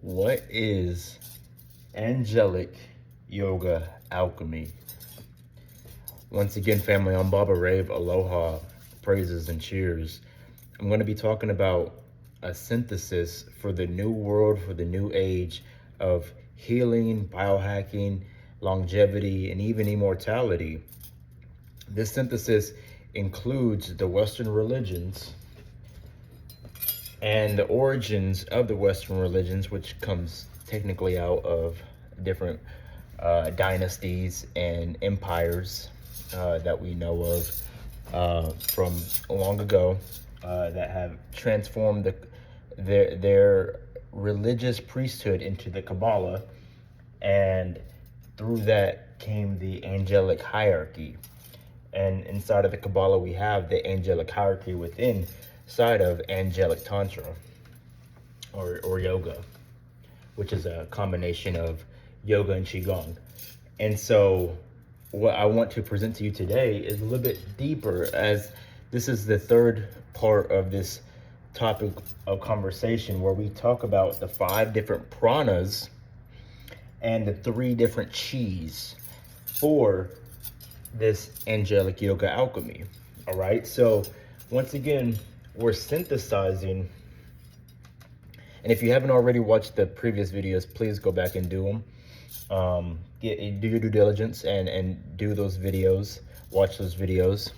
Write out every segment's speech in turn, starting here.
What is angelic yoga alchemy? Once again, family, I'm Baba Rave. Aloha, praises, and cheers. I'm going to be talking about a synthesis for the new world, for the new age of healing, biohacking, longevity, and even immortality. This synthesis includes the Western religions and the origins of the Western religions, which comes technically out of different dynasties and empires that we know of from long ago that have transformed their religious priesthood into the Kabbalah, and through that came the angelic hierarchy. And inside of the Kabbalah, we have the angelic hierarchy within side of angelic tantra or yoga, which is a combination of yoga and qigong. And so what I want to present to you today is a little bit deeper, as this is the third part of this topic of conversation, where we talk about the 5 different pranas and the 3 different chis for this angelic yoga alchemy. All right, so once again, we're synthesizing, and if you haven't already watched the previous videos, please go back and do them. Do your due diligence and do those videos, watch those videos.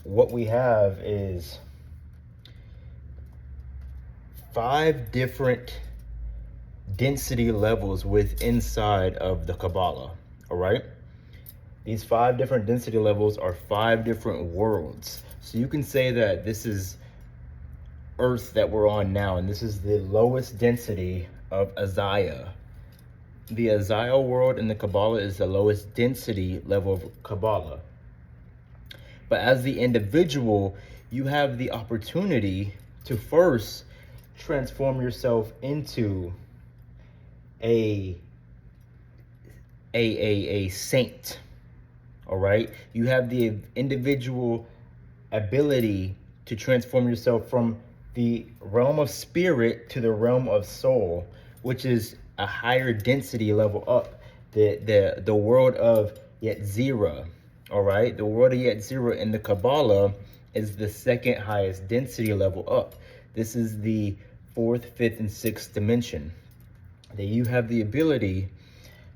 What we have is 5 different density levels inside of the Kabbalah. All right, these 5 different density levels are 5 different worlds. So you can say that this is Earth that we're on now, and this is the lowest density of Azaya. The Azaya world in the Kabbalah is the lowest density level of Kabbalah. But as the individual, you have the opportunity to first transform yourself into a saint. All right, you have the individual ability to transform yourself from the realm of spirit to the realm of soul, which is a higher density level up, the world of Yetzirah. All right, the world of Yetzirah in the Kabbalah is the second highest density level up. This is the 4th, 5th, and 6th dimension. That you have the ability,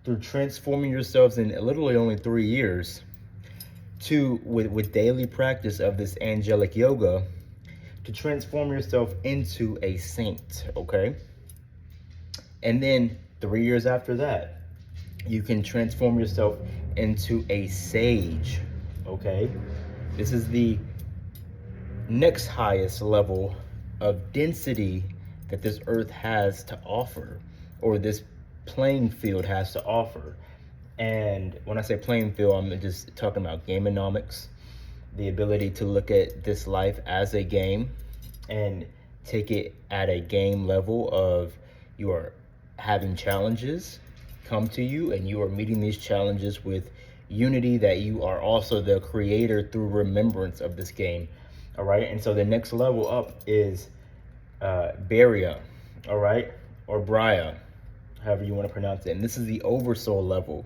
through transforming yourselves in literally only 3 years, with daily practice of this angelic yoga, to transform yourself into a saint. Okay, and then 3 years after that, you can transform yourself into a sage. Okay, this is the next highest level of density that this earth has to offer, or this playing field has to offer. And when I say playing field, I'm just talking about gameonomics, the ability to look at this life as a game and take it at a game level of, you are having challenges come to you, and you are meeting these challenges with unity, that you are also the creator through remembrance of this game. All right, and so the next level up is Beria, all right, or Brya, however you want to pronounce it. And this is the oversoul level.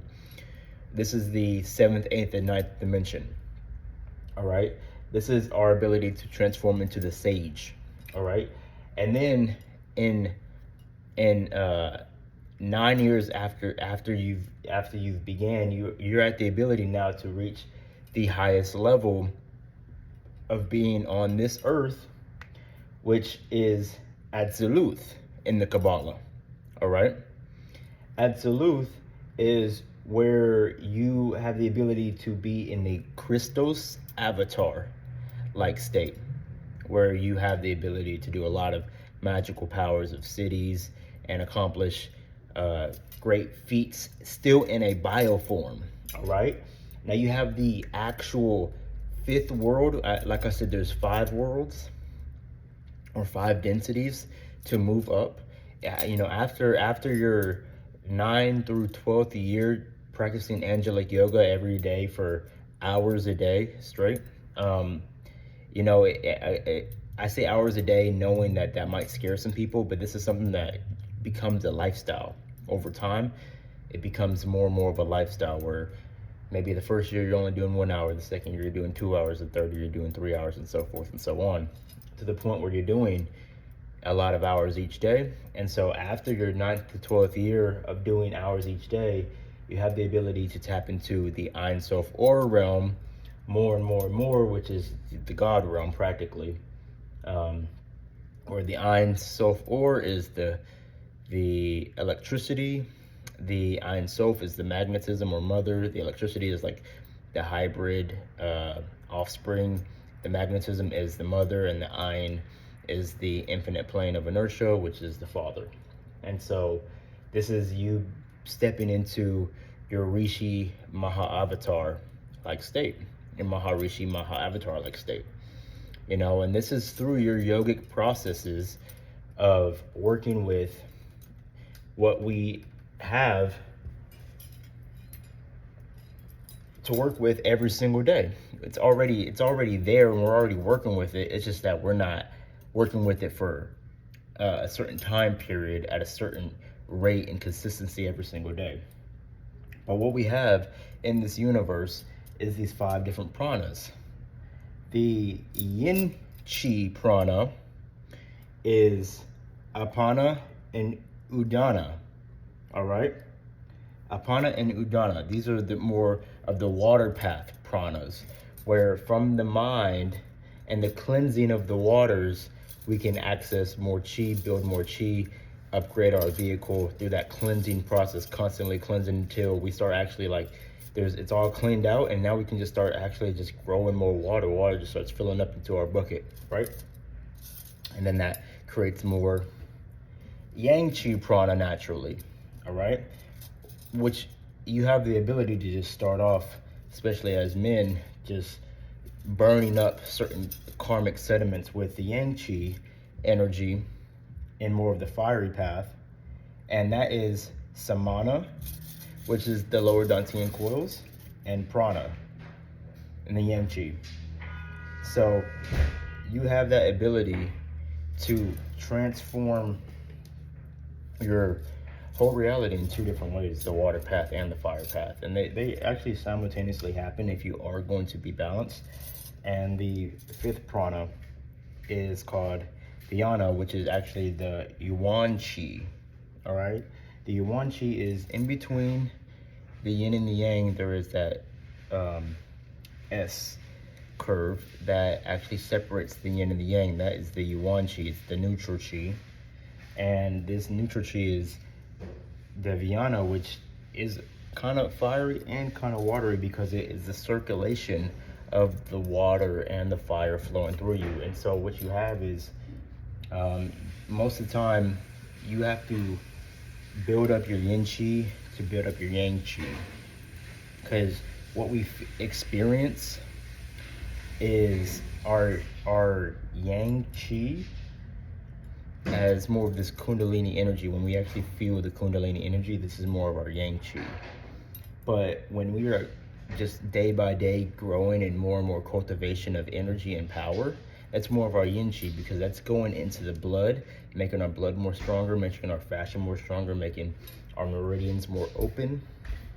This is the 7th, 8th, and 9th dimension. All right, this is our ability to transform into the sage. All right, and then in 9 years after you've began, you're at the ability now to reach the highest level of being on this earth, which is Atziluth in the Kabbalah. All right, Atziluth is where you have the ability to be in the Christos avatar like state, where you have the ability to do a lot of magical powers of cities and accomplish great feats still in a bioform. All right, now you have the actual 5th world. Like I said, there's 5 worlds or 5 densities to move up. You know, after your 9 through 12th year practicing angelic yoga every day for hours a day straight, you know, I say hours a day, knowing that that might scare some people, but this is something that becomes a lifestyle over time. It becomes more and more of a lifestyle where maybe the first year you're only doing 1 hour, the second year you're doing 2 hours, the third year you're doing 3 hours, and so forth and so on, to the point where you're doing a lot of hours each day. And so after your 9th to 12th year of doing hours each day, you have the ability to tap into the Ein Sof Aura realm more and more and more, which is the God realm practically. Or the Ein Sof Aura is the electricity, the Ein Sof is the magnetism or mother, the electricity is like the hybrid offspring, the magnetism is the mother, and the Ein is the infinite plane of inertia, which is the father. And so this is you stepping into your Rishi Maha-Avatar like state, your Maharishi Maha-Avatar like state. You know, and this is through your yogic processes of working with what we have to work with every single day. It's already there, and we're already working with it. It's just that we're not working with it for a certain time period at a certain rate and consistency every single day. But what we have in this universe is these 5 different pranas. The yin chi prana is apana and udana. All right, apana and udana, these are the more of the water path pranas, where from the mind and the cleansing of the waters, we can access more chi, build more chi, upgrade our vehicle through that cleansing process, constantly cleansing until we start actually like it's all cleaned out, and now we can just start actually just growing more water. Water just starts filling up into our bucket, right? And then that creates more yang chi prana naturally, all right? Which you have the ability to just start off, especially as men, just burning up certain karmic sediments with the yang chi energy in more of the fiery path. And that is samana, which is the lower dantian coils, and prana, and the yang chi. So you have that ability to transform your whole reality in 2 different ways, the water path and the fire path. And they actually simultaneously happen if you are going to be balanced. And the 5th prana is called dhyana, which is actually the yuan chi, all right? The yuan chi is in between the yin and the yang. There is that S curve that actually separates the yin and the yang. That is the yuan chi, it's the neutral chi. And this neutral chi is the dhyana, which is kind of fiery and kind of watery because it is the circulation of the water and the fire flowing through you. And so what you have is most of the time you have to build up your yin chi to build up your yang chi, because what we experience is our yang chi as more of this kundalini energy. When we actually feel the kundalini energy, this is more of our yang chi. But when we are just day by day growing in more and more cultivation of energy and power, that's more of our yin chi, because that's going into the blood, making our blood more stronger, making our fascia more stronger, making our meridians more open,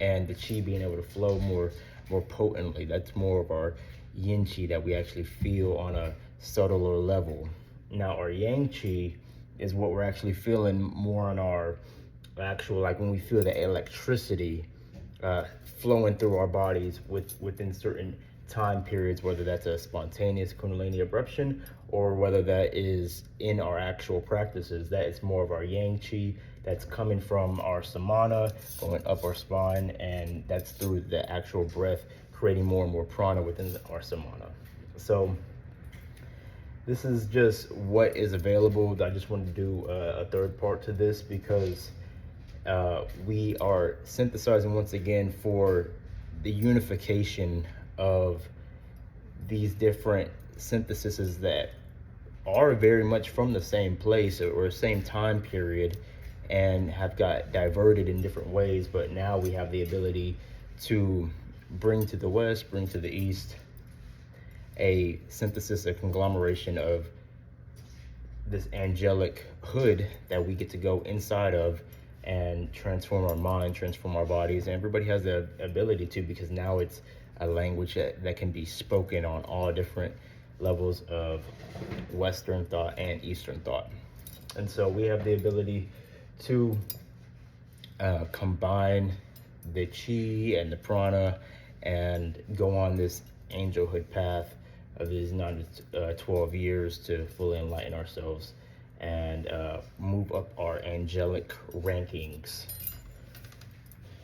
and the chi being able to flow more potently. That's more of our yin chi that we actually feel on a subtler level. Now our yang chi is what we're actually feeling more on our actual, like when we feel the electricity flowing through our bodies within certain time periods, whether that's a spontaneous kundalini eruption or whether that is in our actual practices. That is more of our yang chi that's coming from our samana, going up our spine, and that's through the actual breath, creating more and more prana within our samana. So this is just what is available. I just wanted to do a 3rd part to this because we are synthesizing once again for the unification of these different syntheses that are very much from the same place or same time period and have got diverted in different ways, but now we have the ability to bring to the west, bring to the east, a synthesis, a conglomeration of this angelic hood that we get to go inside of and transform our mind, transform our bodies. And everybody has the ability to, because now it's a language that can be spoken on all different levels of Western thought and Eastern thought. And so we have the ability to combine the chi and the prana and go on this angelhood path of these 9 to 12 years to fully enlighten ourselves and move up our angelic rankings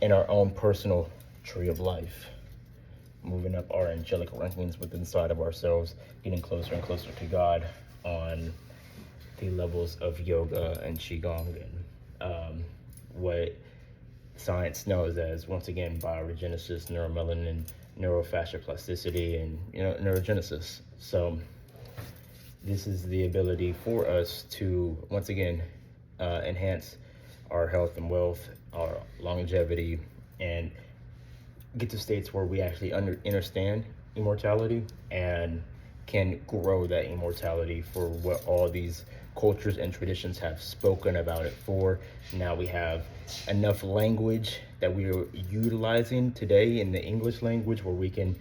in our own personal tree of life. Moving up our angelic rankings within inside of ourselves, getting closer and closer to God on the levels of yoga and qigong and what science knows as, once again, bioregenesis, neuromelanin, neurofascioplasticity, and neurogenesis. So this is the ability for us to, once again, enhance our health and wealth, our longevity, and get to states where we actually understand immortality and can grow that immortality for what all these cultures and traditions have spoken about it for. Now we have enough language that we are utilizing today in the English language where we can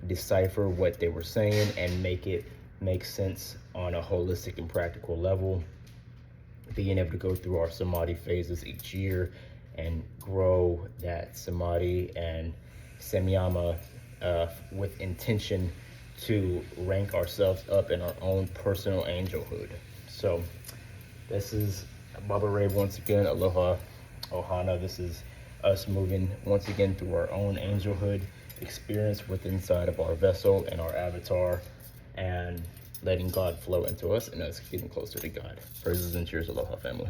decipher what they were saying and make it make sense on a holistic and practical level. Being able to go through our samadhi phases each year and grow that samadhi and samyama with intention to rank ourselves up in our own personal angelhood. So this is Baba Ray once again. Aloha, Ohana. This is us moving once again through our own angelhood experience within inside of our vessel and our avatar, and letting God flow into us and us getting closer to God. Praises and cheers, Aloha family.